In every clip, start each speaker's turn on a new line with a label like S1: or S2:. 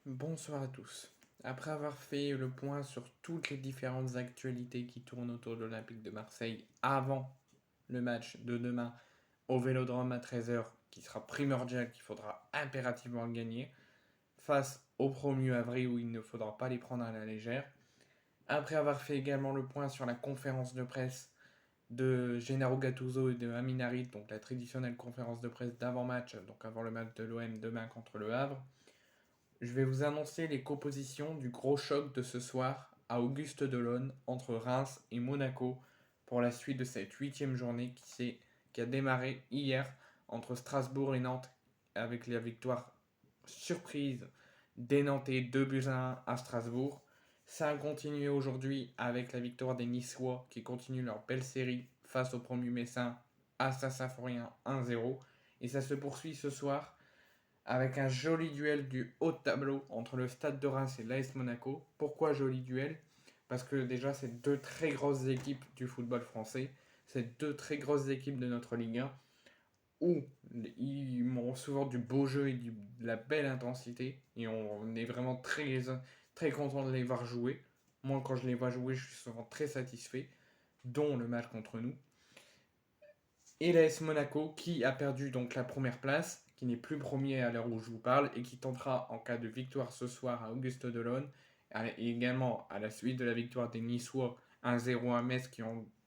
S1: Bonsoir à tous. Après avoir fait le point sur toutes les différentes actualités qui tournent autour de l'Olympique de Marseille avant le match de demain au Vélodrome à 13h, qui sera primordial, qu'il faudra impérativement gagner, face au promu Avril où il ne faudra pas les prendre à la légère. Après avoir fait également le point sur la conférence de presse de Gennaro Gattuso et de Amin Harit, donc la traditionnelle conférence de presse d'avant-match, donc avant le match de l'OM demain contre le Havre, je vais vous annoncer les compositions du gros choc de ce soir à Auguste Delaune entre Reims et Monaco pour la suite de cette 8e journée qui a démarré hier entre Strasbourg et Nantes avec la victoire surprise des Nantais 2 buts à 1 à Strasbourg. Ça a continué aujourd'hui avec la victoire des Niçois qui continuent leur belle série face au promu Messin à Saint-Symphorien 1-0. Et ça se poursuit ce soir avec un joli duel du haut de tableau entre le Stade de Reims et l'AS Monaco. Pourquoi joli duel? Parce que déjà, c'est deux très grosses équipes du football français. C'est deux très grosses équipes de notre Ligue 1 où ils m'ont souvent du beau jeu et de la belle intensité. Et on est vraiment très, très content de les voir jouer. Moi, quand je les vois jouer, je suis souvent très satisfait, dont le match contre nous. Et l'AS Monaco qui a perdu donc la première place, qui n'est plus premier à l'heure où je vous parle et qui tentera en cas de victoire ce soir à Auguste Delaune et également à la suite de la victoire des Niçois 1-0 à Metz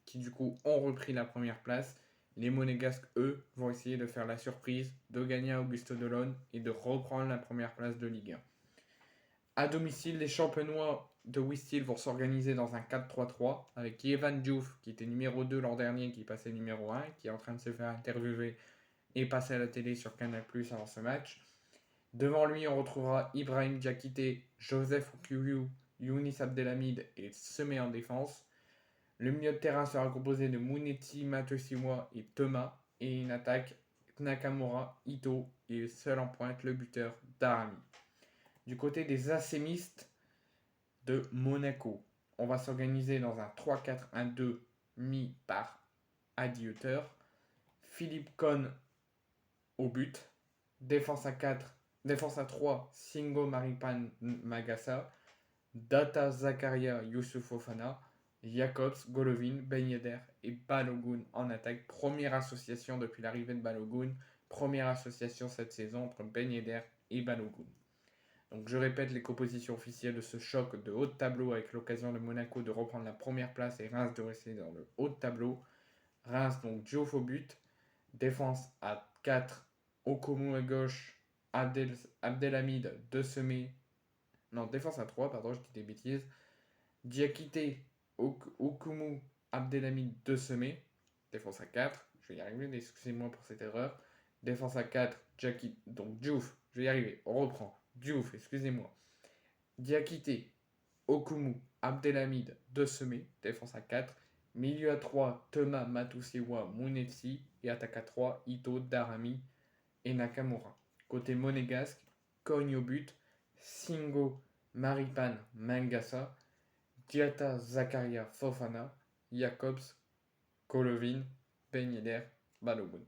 S1: qui du coup ont repris la première place. Les Monégasques, eux, vont essayer de faire la surprise, de gagner à Auguste Delaune et de reprendre la première place de Ligue 1. À domicile, les champenois de Wistil vont s'organiser dans un 4-3-3 avec Evan Diouf qui était numéro 2 l'an dernier, qui passait numéro 1, qui est en train de se faire interviewer et passer à la télé sur Canal+ avant ce match. Devant lui, on retrouvera Ibrahim Diakité, Joseph Okouyou, Younis Abdelhamid et Semé en défense. Le milieu de terrain sera composé de Mounetzi, Matosiwa et Thomas. Et une attaque Nakamura, Ito et seul en pointe le buteur Darami. Du côté des assémistes de Monaco, on va s'organiser dans un 3-4-1-2 mis par Adi Hutter. Philippe Cohn au but. Défense à 4, défense à 3, Singo Maripan Magassa. Data Zakaria Youssouf Fofana. Jacobs, Golovin, Ben Yedder et Balogun en attaque. Première association depuis l'arrivée de Balogun. Première association cette saison entre Ben Yedder et Balogun. Donc je répète les compositions officielles de ce choc de haut de tableau avec l'occasion de Monaco de reprendre la première place et Reims de rester dans le haut de tableau. Reims donc Diouf au but. Défense à 4, Okomu à gauche, Abdelhamid de Semé. Non, défense à 3, pardon, je dis des bêtises. Diakité, Okumu, Abdelhamid de Semé. Défense à 4, je vais y arriver, excusez-moi pour cette erreur. Défense à 4, donc Diouf, je vais y arriver, on reprend. Diouf, excusez-moi. Diakité, Okumu, Abdelhamid de Semé, défense à 4. Milieu à 3, Thomas Matusewa Mounetsi. Et attaque à 3, Ito, Darami et Nakamura. Côté monégasque, Cogne au but, Singo, Maripan, Mangasa, Diata, Zakaria, Fofana, Jacobs, Kolovin, Ben Yedder, Balogun.